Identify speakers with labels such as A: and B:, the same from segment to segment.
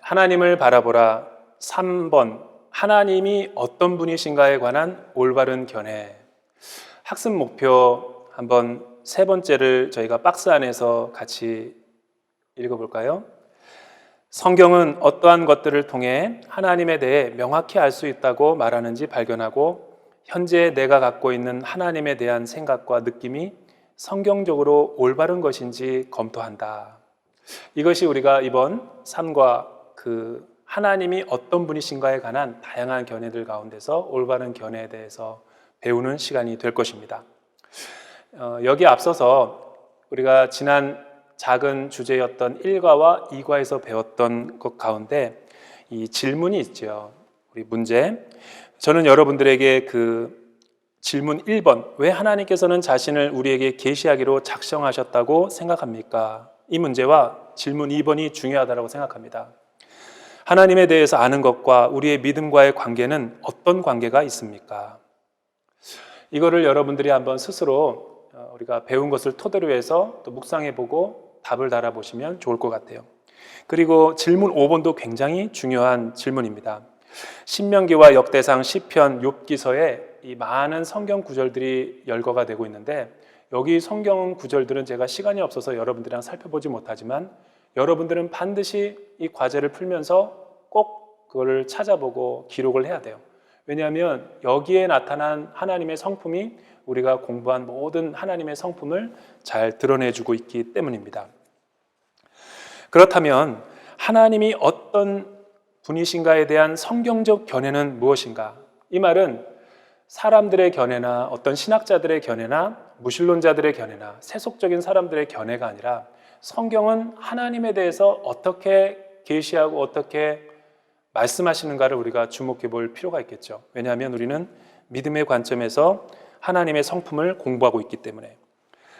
A: 하나님을 바라보라. 3번, 하나님이 어떤 분이신가에 관한 올바른 견해. 학습 목표 한번 세 번째를 저희가 박스 안에서 같이 읽어볼까요? 성경은 어떠한 것들을 통해 하나님에 대해 명확히 알 수 있다고 말하는지 발견하고, 현재 내가 갖고 있는 하나님에 대한 생각과 느낌이 성경적으로 올바른 것인지 검토한다. 이것이 우리가 이번 삶과 하나님이 어떤 분이신가에 관한 다양한 견해들 가운데서 올바른 견해에 대해서 배우는 시간이 될 것입니다. 여기 앞서서 우리가 지난 작은 주제였던 1과와 2과에서 배웠던 것 가운데 이 질문이 있죠. 우리 문제. 저는 여러분들에게 질문 1번, 왜 하나님께서는 자신을 우리에게 계시하기로 작정하셨다고 생각합니까? 이 문제와 질문 2번이 중요하다고 생각합니다. 하나님에 대해서 아는 것과 우리의 믿음과의 관계는 어떤 관계가 있습니까? 이거를 여러분들이 한번 스스로 우리가 배운 것을 토대로 해서 또 묵상해보고 답을 달아보시면 좋을 것 같아요. 그리고 질문 5번도 굉장히 중요한 질문입니다. 신명기와 역대상, 시편, 욥기서에 이 많은 성경 구절들이 열거가 되고 있는데, 여기 성경 구절들은 제가 시간이 없어서 여러분들이랑 살펴보지 못하지만 여러분들은 반드시 이 과제를 풀면서 꼭 그거를 찾아보고 기록을 해야 돼요. 왜냐하면 여기에 나타난 하나님의 성품이 우리가 공부한 모든 하나님의 성품을 잘 드러내주고 있기 때문입니다. 그렇다면 하나님이 어떤 분이신가에 대한 성경적 견해는 무엇인가? 이 말은 사람들의 견해나 어떤 신학자들의 견해나 무신론자들의 견해나 세속적인 사람들의 견해가 아니라, 성경은 하나님에 대해서 어떻게 계시하고 어떻게 말씀하시는가를 우리가 주목해 볼 필요가 있겠죠. 왜냐하면 우리는 믿음의 관점에서 하나님의 성품을 공부하고 있기 때문에.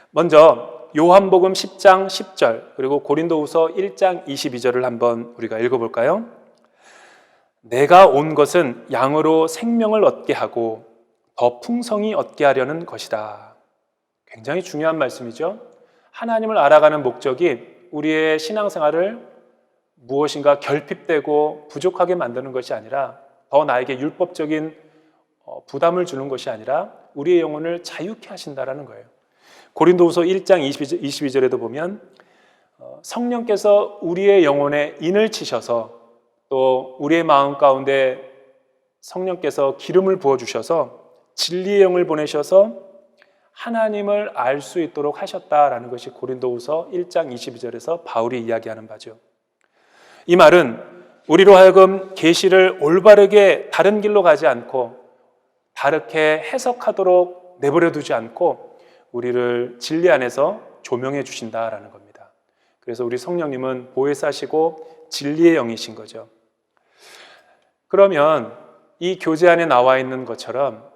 A: 먼저 요한복음 10장 10절 그리고 고린도후서 1장 22절을 한번 우리가 읽어볼까요? 내가 온 것은 양으로 생명을 얻게 하고 더 풍성히 얻게 하려는 것이다. 굉장히 중요한 말씀이죠. 하나님을 알아가는 목적이 우리의 신앙생활을 무엇인가 결핍되고 부족하게 만드는 것이 아니라, 더 나에게 율법적인 부담을 주는 것이 아니라 우리의 영혼을 자유케 하신다라는 거예요. 고린도후서 1장 22절에도 보면 성령께서 우리의 영혼에 인을 치셔서, 또 우리의 마음 가운데 성령께서 기름을 부어주셔서 진리의 영을 보내셔서 하나님을 알 수 있도록 하셨다라는 것이 고린도후서 1장 22절에서 바울이 이야기하는 바죠. 이 말은 우리로 하여금 계시를 올바르게 다른 길로 가지 않고 다르게 해석하도록 내버려 두지 않고 우리를 진리 안에서 조명해 주신다라는 겁니다. 그래서 우리 성령님은 보혜사시고 진리의 영이신 거죠. 그러면 이 교재 안에 나와 있는 것처럼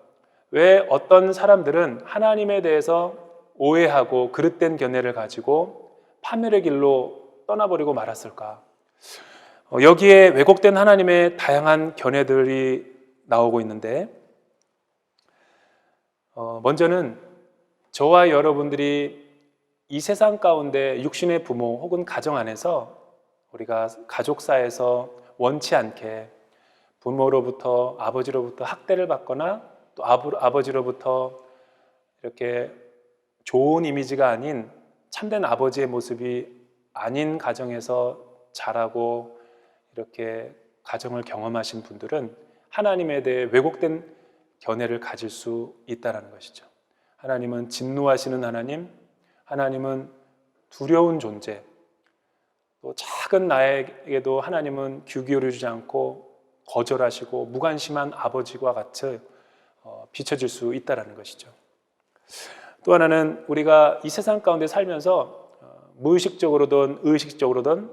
A: 왜 어떤 사람들은 하나님에 대해서 오해하고 그릇된 견해를 가지고 파멸의 길로 떠나버리고 말았을까? 여기에 왜곡된 하나님의 다양한 견해들이 나오고 있는데, 먼저는 저와 여러분들이 이 세상 가운데 육신의 부모 혹은 가정 안에서 우리가 가족사에서 원치 않게 부모로부터, 아버지로부터 학대를 받거나 또 아버지로부터 이렇게 좋은 이미지가 아닌 참된 아버지의 모습이 아닌 가정에서 자라고 이렇게 가정을 경험하신 분들은 하나님에 대해 왜곡된 견해를 가질 수 있다는 것이죠. 하나님은 진노하시는 하나님, 하나님은 두려운 존재, 또 작은 나에게도 하나님은 귀 기울여주지 않고 거절하시고 무관심한 아버지와 같이 비춰질 수 있다는 것이죠. 또 하나는 우리가 이 세상 가운데 살면서 무의식적으로든 의식적으로든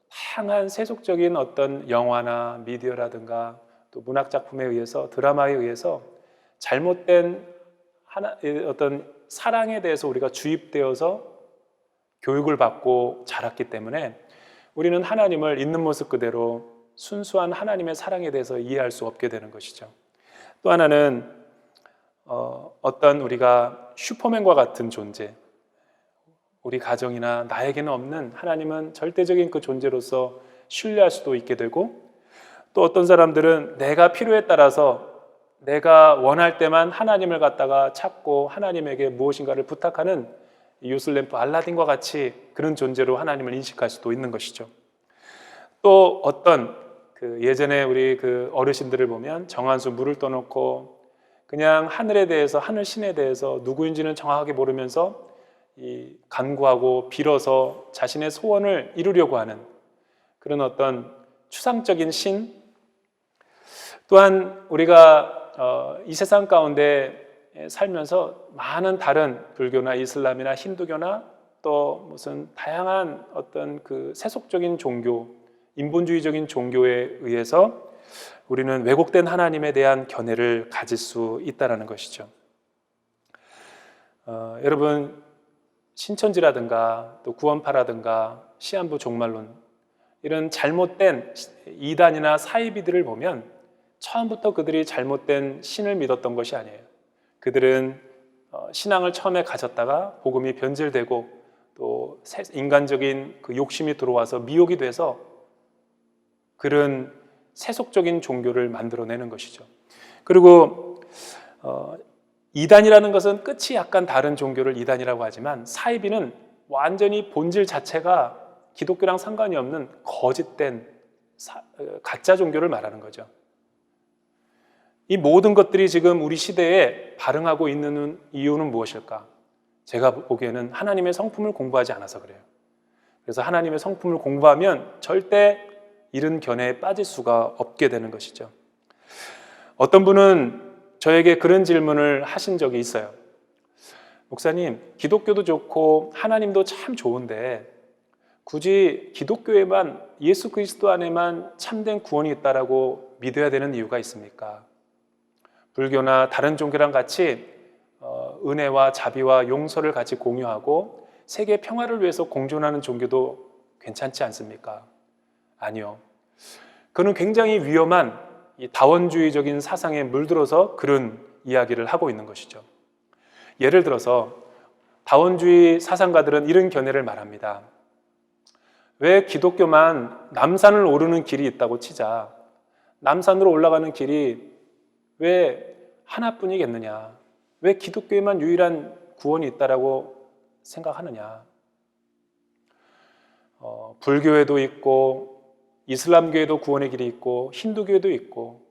A: 다양한 세속적인 어떤 영화나 미디어라든가 또 문학작품에 의해서, 드라마에 의해서 잘못된 어떤 사랑에 대해서 우리가 주입되어서 교육을 받고 자랐기 때문에 우리는 하나님을 있는 모습 그대로 순수한 하나님의 사랑에 대해서 이해할 수 없게 되는 것이죠. 또 하나는 어떤 우리가 슈퍼맨과 같은 존재, 우리 가정이나 나에게는 없는 하나님은 절대적인 그 존재로서 신뢰할 수도 있게 되고, 또 어떤 사람들은 내가 필요에 따라서 내가 원할 때만 하나님을 갖다가 찾고 하나님에게 무엇인가를 부탁하는 요술램프 알라딘과 같이 그런 존재로 하나님을 인식할 수도 있는 것이죠. 또 어떤 예전에 우리 어르신들을 보면 정한수 물을 떠놓고 그냥 하늘에 대해서, 하늘 신에 대해서 누구인지는 정확하게 모르면서 간구하고 빌어서 자신의 소원을 이루려고 하는 그런 어떤 추상적인 신. 또한 우리가 이 세상 가운데 살면서 많은 다른 불교나 이슬람이나 힌두교나 또 무슨 다양한 어떤 세속적인 종교, 인본주의적인 종교에 의해서 우리는 왜곡된 하나님에 대한 견해를 가질 수 있다는 것이죠. 여러분, 신천지라든가 또 구원파라든가 시한부 종말론, 이런 잘못된 이단이나 사이비들을 보면 처음부터 그들이 잘못된 신을 믿었던 것이 아니에요. 그들은 신앙을 처음에 가졌다가 복음이 변질되고 또 인간적인 욕심이 들어와서 미혹이 돼서 그런 세속적인 종교를 만들어내는 것이죠. 그리고 이단이라는 것은 끝이 약간 다른 종교를 이단이라고 하지만, 사이비는 완전히 본질 자체가 기독교랑 상관이 없는 거짓된 가짜 종교를 말하는 거죠. 이 모든 것들이 지금 우리 시대에 발흥하고 있는 이유는 무엇일까? 제가 보기에는 하나님의 성품을 공부하지 않아서 그래요. 그래서 하나님의 성품을 공부하면 절대 이런 견해에 빠질 수가 없게 되는 것이죠. 어떤 분은 저에게 그런 질문을 하신 적이 있어요. 목사님, 기독교도 좋고 하나님도 참 좋은데 굳이 기독교에만, 예수 그리스도 안에만 참된 구원이 있다라고 믿어야 되는 이유가 있습니까? 불교나 다른 종교랑 같이 은혜와 자비와 용서를 같이 공유하고 세계 평화를 위해서 공존하는 종교도 괜찮지 않습니까? 아니요. 그는 굉장히 위험한 다원주의적인 사상에 물들어서 그런 이야기를 하고 있는 것이죠. 예를 들어서 다원주의 사상가들은 이런 견해를 말합니다. 왜 기독교만 남산을 오르는 길이 있다고 치자, 남산으로 올라가는 길이 왜 하나뿐이겠느냐? 왜 기독교에만 유일한 구원이 있다라고 생각하느냐? 불교에도 있고 이슬람교에도 구원의 길이 있고 힌두교에도 있고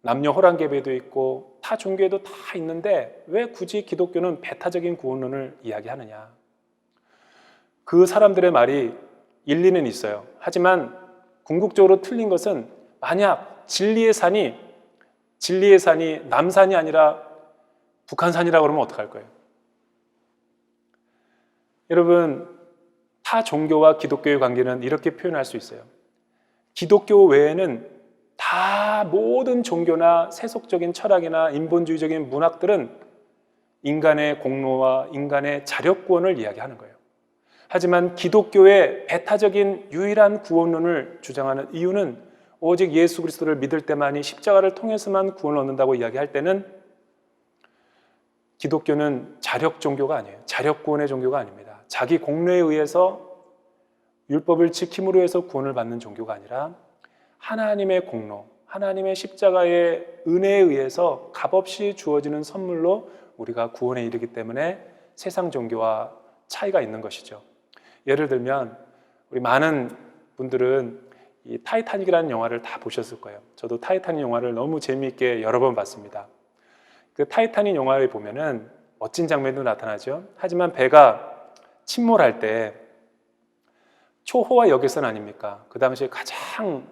A: 남녀 호랑개배도 있고 타 종교에도 다 있는데 왜 굳이 기독교는 배타적인 구원론을 이야기하느냐? 그 사람들의 말이 일리는 있어요. 하지만 궁극적으로 틀린 것은, 만약 진리의 산이 남산이 아니라 북한산이라고 그러면 어떡할 거예요? 여러분, 타 종교와 기독교의 관계는 이렇게 표현할 수 있어요. 기독교 외에는 다 모든 종교나 세속적인 철학이나 인본주의적인 문학들은 인간의 공로와 인간의 자력구원을 이야기하는 거예요. 하지만 기독교의 배타적인 유일한 구원론을 주장하는 이유는 오직 예수 그리스도를 믿을 때만이, 십자가를 통해서만 구원을 얻는다고 이야기할 때는 기독교는 자력 종교가 아니에요. 자력 구원의 종교가 아닙니다. 자기 공로에 의해서 율법을 지킴으로 해서 구원을 받는 종교가 아니라 하나님의 공로, 하나님의 십자가의 은혜에 의해서 값없이 주어지는 선물로 우리가 구원에 이르기 때문에 세상 종교와 차이가 있는 것이죠. 예를 들면 우리 많은 분들은 이 타이타닉이라는 영화를 다 보셨을 거예요. 저도 타이타닉 영화를 너무 재미있게 여러 번 봤습니다. 그 타이타닉 영화에 보면은 멋진 장면도 나타나죠. 하지만 배가 침몰할 때 초호화 여객선 아닙니까? 그 당시에 가장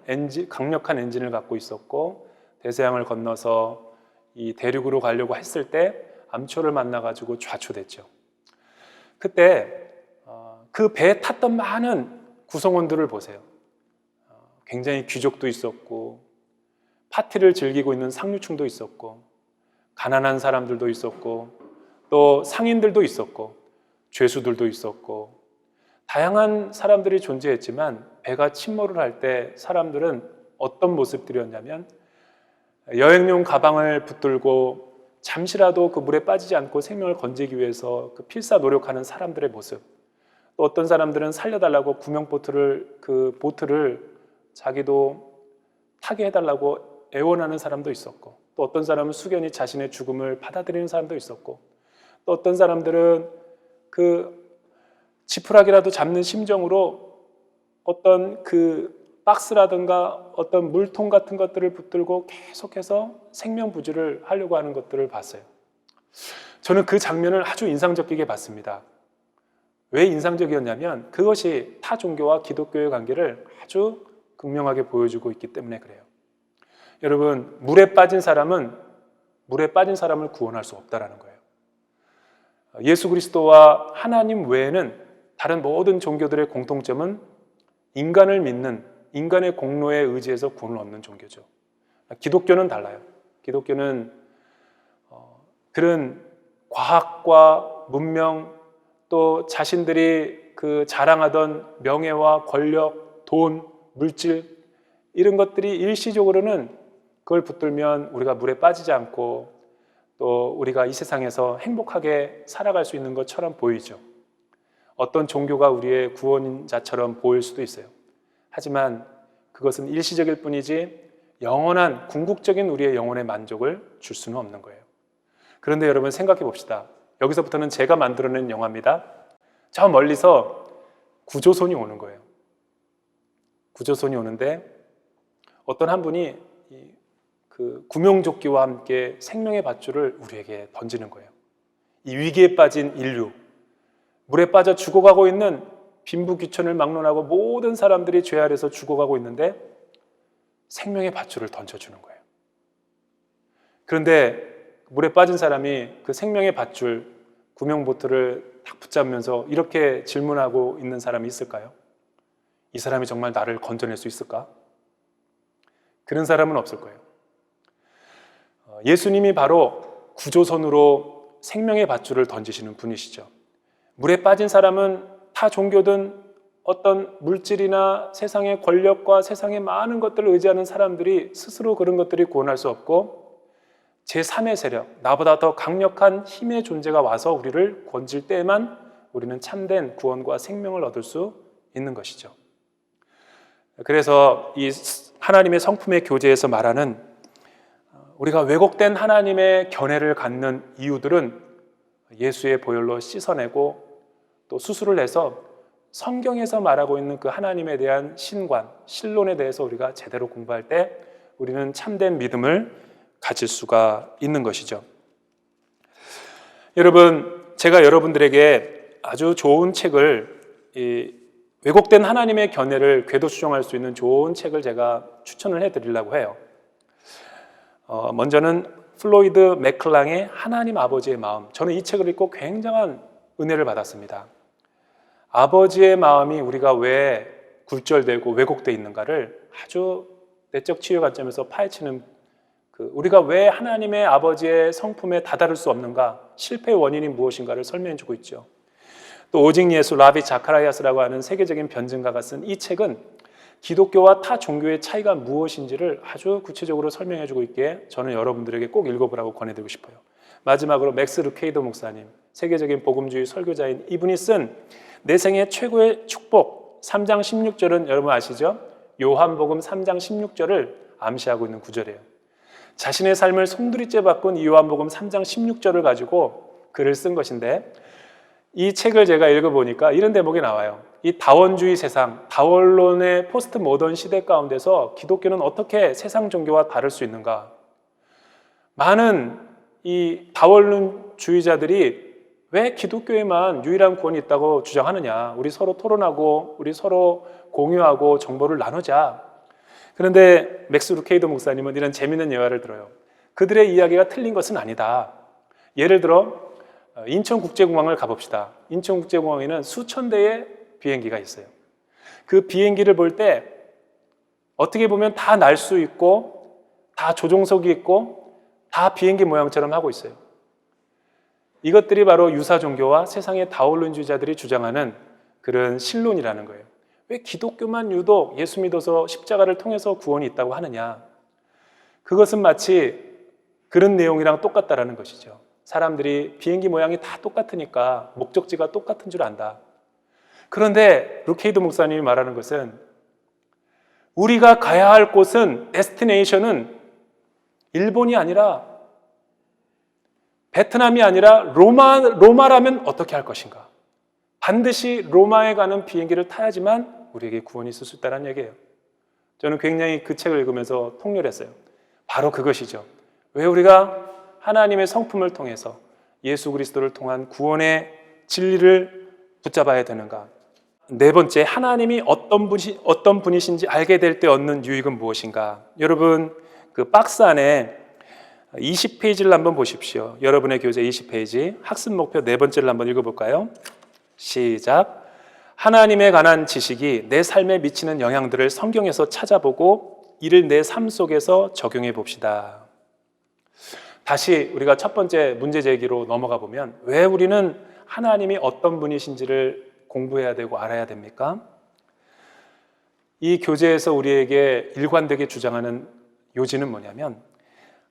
A: 강력한 엔진을 갖고 있었고 대서양을 건너서 이 대륙으로 가려고 했을 때 암초를 만나가지고 좌초됐죠. 그때 그 배에 탔던 많은 구성원들을 보세요. 굉장히 귀족도 있었고 파티를 즐기고 있는 상류층도 있었고 가난한 사람들도 있었고 또 상인들도 있었고 죄수들도 있었고 다양한 사람들이 존재했지만 배가 침몰을 할 때 사람들은 어떤 모습들이었냐면 여행용 가방을 붙들고 잠시라도 그 물에 빠지지 않고 생명을 건지기 위해서 그 필사 노력하는 사람들의 모습, 또 어떤 사람들은 살려달라고 구명보트를 그 보트를 자기도 타게 해달라고 애원하는 사람도 있었고, 또 어떤 사람은 숙연히 자신의 죽음을 받아들이는 사람도 있었고, 또 어떤 사람들은 그 지푸라기라도 잡는 심정으로 어떤 그 박스라든가 어떤 물통 같은 것들을 붙들고 계속해서 생명부지를 하려고 하는 것들을 봤어요. 저는 그 장면을 아주 인상적이게 봤습니다. 왜 인상적이었냐면 그것이 타 종교와 기독교의 관계를 아주 극명하게 보여주고 있기 때문에 그래요. 여러분, 물에 빠진 사람을 구원할 수 없다라는 거예요. 예수 그리스도와 하나님 외에는 다른 모든 종교들의 공통점은 인간을 믿는 인간의 공로에 의지해서 구원을 얻는 종교죠. 기독교는 달라요. 기독교는 그런 과학과 문명, 또 자신들이 그 자랑하던 명예와 권력, 돈, 물질 이런 것들이 일시적으로는 그걸 붙들면 우리가 물에 빠지지 않고 또 우리가 이 세상에서 행복하게 살아갈 수 있는 것처럼 보이죠. 어떤 종교가 우리의 구원자처럼 보일 수도 있어요. 하지만 그것은 일시적일 뿐이지 영원한 궁극적인 우리의 영혼의 만족을 줄 수는 없는 거예요. 그런데 여러분 생각해 봅시다. 여기서부터는 제가 만들어낸 영화입니다. 저 멀리서 구조선이 오는 거예요. 구조선이 오는데 어떤 한 분이 그 구명조끼와 함께 생명의 밧줄을 우리에게 던지는 거예요. 이 위기에 빠진 인류, 물에 빠져 죽어가고 있는 빈부귀천을 막론하고 모든 사람들이 죄 아래서 죽어가고 있는데 생명의 밧줄을 던져주는 거예요. 그런데 물에 빠진 사람이 그 생명의 밧줄, 구명보트를 딱 붙잡으면서 이렇게 질문하고 있는 사람이 있을까요? 이 사람이 정말 나를 건져낼 수 있을까? 그런 사람은 없을 거예요. 예수님이 바로 구조선으로 생명의 밧줄을 던지시는 분이시죠. 물에 빠진 사람은 타 종교든 어떤 물질이나 세상의 권력과 세상의 많은 것들을 의지하는 사람들이 스스로 그런 것들이 구원할 수 없고 제3의 세력, 나보다 더 강력한 힘의 존재가 와서 우리를 건질 때에만 우리는 참된 구원과 생명을 얻을 수 있는 것이죠. 그래서 이 하나님의 성품의 교제에서 말하는 우리가 왜곡된 하나님의 견해를 갖는 이유들은 예수의 보혈로 씻어내고 또 수술을 해서 성경에서 말하고 있는 그 하나님에 대한 신관, 신론에 대해서 우리가 제대로 공부할 때 우리는 참된 믿음을 가질 수가 있는 것이죠. 여러분, 제가 여러분들에게 아주 좋은 책을, 왜곡된 하나님의 견해를 궤도 수정할 수 있는 좋은 책을 제가 추천을 해드리려고 해요. 먼저는 플로이드 맥클랑의 하나님 아버지의 마음. 저는 이 책을 읽고 굉장한 은혜를 받았습니다. 아버지의 마음이 우리가 왜 굴절되고 왜곡되어 있는가를 아주 내적 치유 관점에서 파헤치는 우리가 왜 하나님의 아버지의 성품에 다다를 수 없는가, 실패의 원인이 무엇인가를 설명해 주고 있죠. 또 오직 예수 라비 자카라이아스라고 하는 세계적인 변증가가 쓴 이 책은 기독교와 타 종교의 차이가 무엇인지를 아주 구체적으로 설명해 주고 있기에 저는 여러분들에게 꼭 읽어보라고 권해드리고 싶어요. 마지막으로 맥스 루케이더 목사님, 세계적인 복음주의 설교자인 이분이 쓴 내 생애 최고의 축복 3장 16절은 여러분 아시죠? 요한복음 3장 16절을 암시하고 있는 구절이에요. 자신의 삶을 송두리째 바꾼 이 요한복음 3장 16절을 가지고 글을 쓴 것인데 이 책을 제가 읽어보니까 이런 대목이 나와요. 이 다원주의 세상, 다원론의 포스트 모던 시대 가운데서 기독교는 어떻게 세상 종교와 다를 수 있는가? 많은 이 다원론주의자들이 왜 기독교에만 유일한 구원이 있다고 주장하느냐? 우리 서로 토론하고 우리 서로 공유하고 정보를 나누자. 그런데 맥스 루케이더 목사님은 이런 재미있는 예화를 들어요. 그들의 이야기가 틀린 것은 아니다. 예를 들어 인천국제공항을 가봅시다. 인천국제공항에는 수천 대의 비행기가 있어요. 그 비행기를 볼 때 어떻게 보면 다 날 수 있고 다 조종석이 있고 다 비행기 모양처럼 하고 있어요. 이것들이 바로 유사 종교와 세상의 다원론주의자들이 주장하는 그런 신론이라는 거예요. 왜 기독교만 유독 예수 믿어서 십자가를 통해서 구원이 있다고 하느냐? 그것은 마치 그런 내용이랑 똑같다라는 것이죠. 사람들이 비행기 모양이 다 똑같으니까 목적지가 똑같은 줄 안다. 그런데 루케이드 목사님이 말하는 것은 우리가 가야 할 곳은, 데스티네이션은 일본이 아니라, 베트남이 아니라 로마라면 어떻게 할 것인가? 반드시 로마에 가는 비행기를 타야지만 우리에게 구원이 있을 수 있다는 얘기예요. 저는 굉장히 그 책을 읽으면서 통렬했어요. 바로 그것이죠. 왜 우리가 하나님의 성품을 통해서 예수 그리스도를 통한 구원의 진리를 붙잡아야 되는가? 네 번째, 하나님이 어떤 분이신지 알게 될 때 얻는 유익은 무엇인가? 여러분, 그 박스 안에 20페이지를 한번 보십시오. 여러분의 교재 20페이지, 학습 목표 네 번째를 한번 읽어볼까요? 시작. 하나님에 관한 지식이 내 삶에 미치는 영향들을 성경에서 찾아보고 이를 내 삶 속에서 적용해 봅시다. 다시 우리가 첫 번째 문제 제기로 넘어가 보면, 왜 우리는 하나님이 어떤 분이신지를 공부해야 되고 알아야 됩니까? 이 교재에서 우리에게 일관되게 주장하는 요지는 뭐냐면,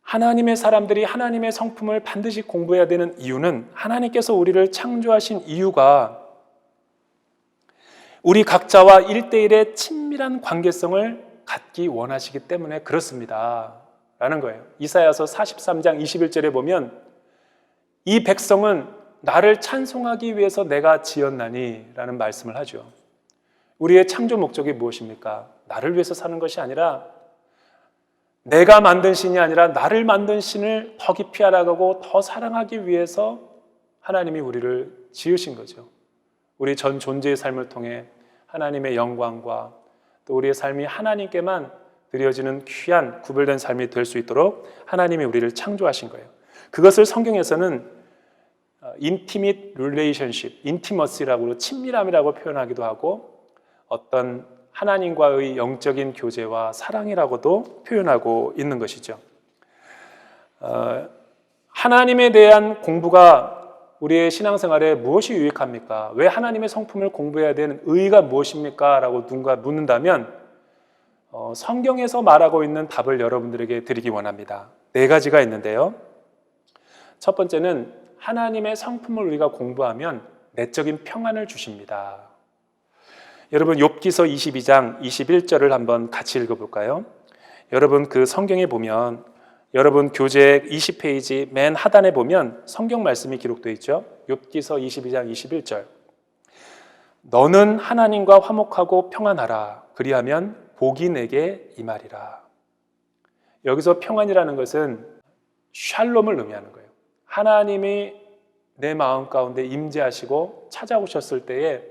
A: 하나님의 사람들이 하나님의 성품을 반드시 공부해야 되는 이유는, 하나님께서 우리를 창조하신 이유가 우리 각자와 1대1의 친밀한 관계성을 갖기 원하시기 때문에 그렇습니다 라는 거예요. 이사야서 43장 21절에 보면, 이 백성은 나를 찬송하기 위해서 내가 지었나니 라는 말씀을 하죠. 우리의 창조 목적이 무엇입니까? 나를 위해서 사는 것이 아니라, 내가 만든 신이 아니라 나를 만든 신을 더 깊이 알아가고 더 사랑하기 위해서 하나님이 우리를 지으신 거죠. 우리 전 존재의 삶을 통해 하나님의 영광과 또 우리의 삶이 하나님께만 드려지는 귀한 구별된 삶이 될 수 있도록 하나님이 우리를 창조하신 거예요. 그것을 성경에서는 intimate relationship, intimacy라고, 친밀함이라고 표현하기도 하고, 어떤 하나님과의 영적인 교제와 사랑이라고도 표현하고 있는 것이죠. 하나님에 대한 공부가 우리의 신앙생활에 무엇이 유익합니까? 왜 하나님의 성품을 공부해야 되는 의의가 무엇입니까? 라고 누군가 묻는다면, 성경에서 말하고 있는 답을 여러분들에게 드리기 원합니다. 네 가지가 있는데요. 첫 번째는, 하나님의 성품을 우리가 공부하면 내적인 평안을 주십니다. 여러분, 욥기서 22장 21절을 한번 같이 읽어볼까요? 여러분, 그 성경에 보면, 여러분 교재 20페이지 맨 하단에 보면 성경 말씀이 기록되어 있죠. 욥기서 22장 21절. 너는 하나님과 화목하고 평안하라. 그리하면 복이 내게 임하리라. 여기서 평안이라는 것은 샬롬을 의미하는 거예요. 하나님이 내 마음 가운데 임재하시고 찾아오셨을 때에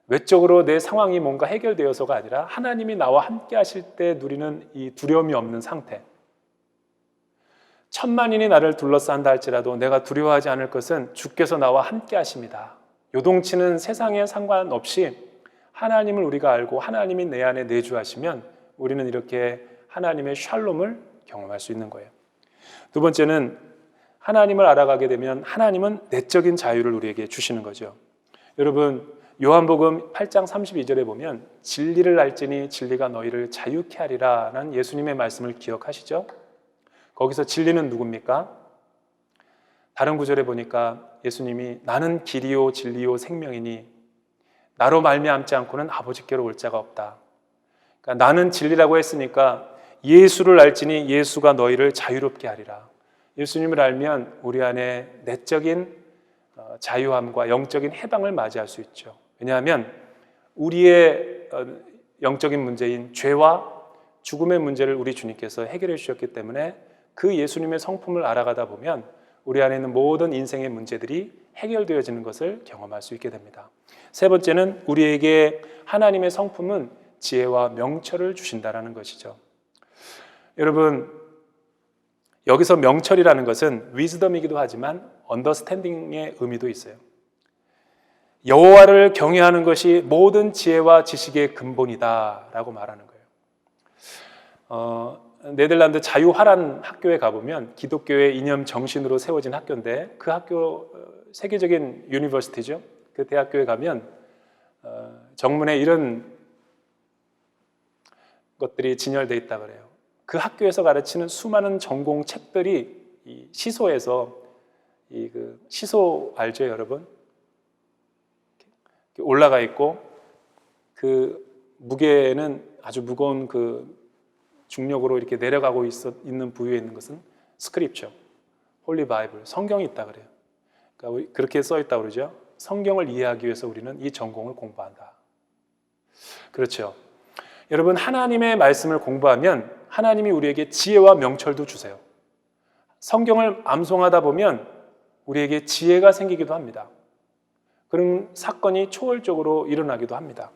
A: 외적으로 내 상황이 뭔가 해결되어서가 아니라 하나님이 나와 함께 하실 때 누리는 이 두려움이 없는 상태. 천만인이 나를 둘러싼다 할지라도 내가 두려워하지 않을 것은 주께서 나와 함께 하십니다. 요동치는 세상에 상관없이 하나님을 우리가 알고 하나님이 내 안에 내주하시면 우리는 이렇게 하나님의 샬롬을 경험할 수 있는 거예요. 두 번째는, 하나님을 알아가게 되면 하나님은 내적인 자유를 우리에게 주시는 거죠. 여러분, 요한복음 8장 32절에 보면 진리를 알지니 진리가 너희를 자유케 하리라 라는 예수님의 말씀을 기억하시죠? 거기서 진리는 누굽니까? 다른 구절에 보니까 예수님이 나는 길이요 진리요 생명이니 나로 말미암지 않고는 아버지께로 올 자가 없다. 그러니까 나는 진리라고 했으니까 예수를 알지니 예수가 너희를 자유롭게 하리라. 예수님을 알면 우리 안에 내적인 자유함과 영적인 해방을 맞이할 수 있죠. 왜냐하면 우리의 영적인 문제인 죄와 죽음의 문제를 우리 주님께서 해결해 주셨기 때문에 그 예수님의 성품을 알아가다 보면 우리 안에 있는 모든 인생의 문제들이 해결되어지는 것을 경험할 수 있게 됩니다. 세 번째는, 우리에게 하나님의 성품은 지혜와 명철을 주신다는 것이죠. 여러분, 여기서 명철이라는 것은 위즈덤이기도 하지만 언더스탠딩의 의미도 있어요. 여호와를 경외하는 것이 모든 지혜와 지식의 근본이다라고 말하는 거예요. 네덜란드 자유화란 학교에 가보면 기독교의 이념 정신으로 세워진 학교인데, 그 학교 세계적인 유니버시티죠. 그 대학교에 가면 정문에 이런 것들이 진열되어 있다 그래요. 그 학교에서 가르치는 수많은 전공 책들이 이 시소에서 그 시소 알죠, 여러분? 올라가 있고, 그 무게는 아주 무거운 그 중력으로 이렇게 내려가고 있는 부위에 있는 것은 스크립처, 홀리 바이블, 성경이 있다 그래요. 그러니까 그렇게 써 있다 그러죠. 성경을 이해하기 위해서 우리는 이 전공을 공부한다. 그렇죠. 여러분, 하나님의 말씀을 공부하면 하나님이 우리에게 지혜와 명철도 주세요. 성경을 암송하다 보면 우리에게 지혜가 생기기도 합니다. 그런 사건이 초월적으로 일어나기도 합니다.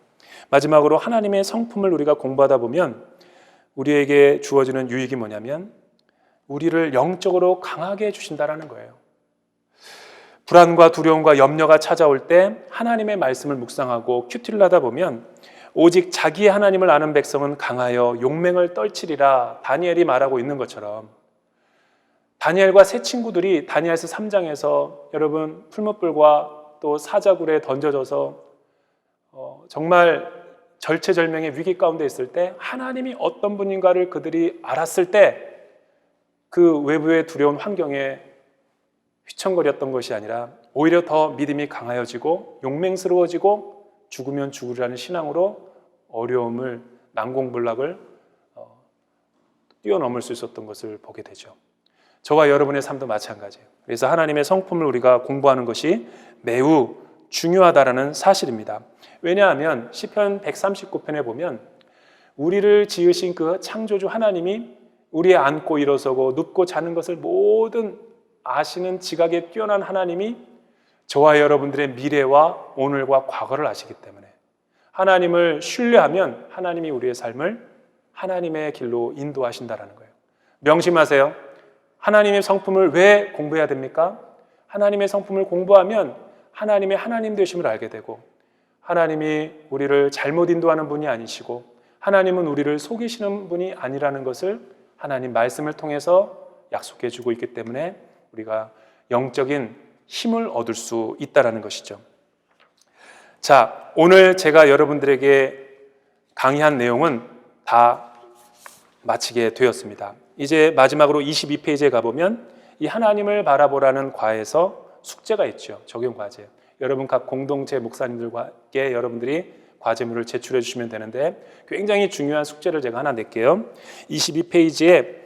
A: 마지막으로 하나님의 성품을 우리가 공부하다 보면 우리에게 주어지는 유익이 뭐냐면 우리를 영적으로 강하게 해주신다는 거예요. 불안과 두려움과 염려가 찾아올 때 하나님의 말씀을 묵상하고 큐티를 하다 보면 오직 자기 하나님을 아는 백성은 강하여 용맹을 떨치리라 다니엘이 말하고 있는 것처럼 다니엘과 세 친구들이 다니엘서 3장에서 여러분 풀무불과 또 사자굴에 던져져서 정말 절체절명의 위기 가운데 있을 때 하나님이 어떤 분인가를 그들이 알았을 때 그 외부의 두려운 환경에 휘청거렸던 것이 아니라 오히려 더 믿음이 강하여지고 용맹스러워지고 죽으면 죽으리라는 신앙으로 어려움을 난공불락을 뛰어넘을 수 있었던 것을 보게 되죠. 저와 여러분의 삶도 마찬가지예요. 그래서 하나님의 성품을 우리가 공부하는 것이 매우 중요하다는 사실입니다. 왜냐하면 시편 139편에 보면 우리를 지으신 그 창조주 하나님이 우리의 앉고 일어서고 눕고 자는 것을 모든 아시는 지각에 뛰어난 하나님이 저와 여러분들의 미래와 오늘과 과거를 아시기 때문에 하나님을 신뢰하면 하나님이 우리의 삶을 하나님의 길로 인도하신다는 거예요. 명심하세요. 하나님의 성품을 왜 공부해야 됩니까? 하나님의 성품을 공부하면 하나님의 하나님 되심을 알게 되고 하나님이 우리를 잘못 인도하는 분이 아니시고 하나님은 우리를 속이시는 분이 아니라는 것을 하나님 말씀을 통해서 약속해 주고 있기 때문에 우리가 영적인 힘을 얻을 수 있다는 것이죠. 자, 오늘 제가 여러분들에게 강의한 내용은 다 마치게 되었습니다. 이제 마지막으로 22페이지에 가보면 이 하나님을 바라보라는 과에서 숙제가 있죠. 적용 과제. 여러분 각 공동체 목사님들께 여러분들이 과제물을 제출해 주시면 되는데 굉장히 중요한 숙제를 제가 하나 낼게요. 22페이지에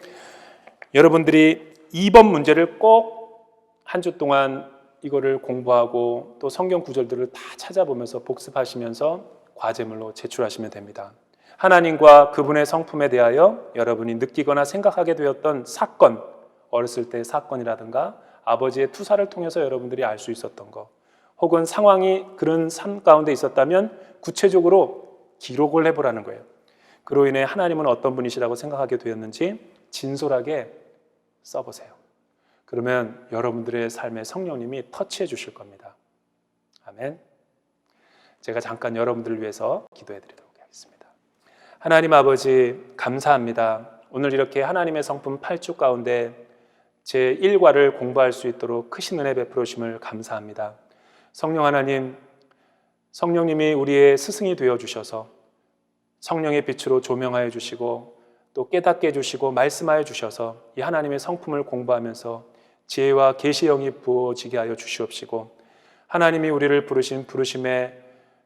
A: 여러분들이 2번 문제를 꼭 한 주 동안 이거를 공부하고 또 성경 구절들을 다 찾아보면서 복습하시면서 과제물로 제출하시면 됩니다. 하나님과 그분의 성품에 대하여 여러분이 느끼거나 생각하게 되었던 사건, 어렸을 때의 사건이라든가 아버지의 투사를 통해서 여러분들이 알 수 있었던 것, 혹은 상황이 그런 삶 가운데 있었다면 구체적으로 기록을 해보라는 거예요. 그로 인해 하나님은 어떤 분이시라고 생각하게 되었는지 진솔하게 써보세요. 그러면 여러분들의 삶에 성령님이 터치해 주실 겁니다. 아멘. 제가 잠깐 여러분들을 위해서 기도해 드리도록 하겠습니다. 하나님 아버지 감사합니다. 오늘 이렇게 하나님의 성품 8주 가운데 제 1과를 공부할 수 있도록 크신 은혜 베풀어 주심을 감사합니다. 성령 하나님, 성령님이 우리의 스승이 되어 주셔서 성령의 빛으로 조명하여 주시고 또 깨닫게 해주시고 말씀하여 주셔서 이 하나님의 성품을 공부하면서 지혜와 계시의 영이 부어지게 하여 주시옵시고 하나님이 우리를 부르신 부르심의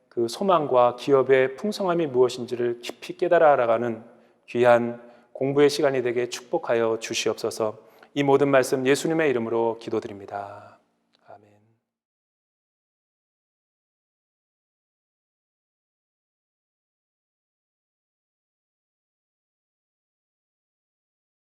A: 그 소망과 기업의 풍성함이 무엇인지를 깊이 깨달아 알아가는 귀한 공부의 시간이 되게 축복하여 주시옵소서. 이 모든 말씀 예수님의 이름으로 기도드립니다.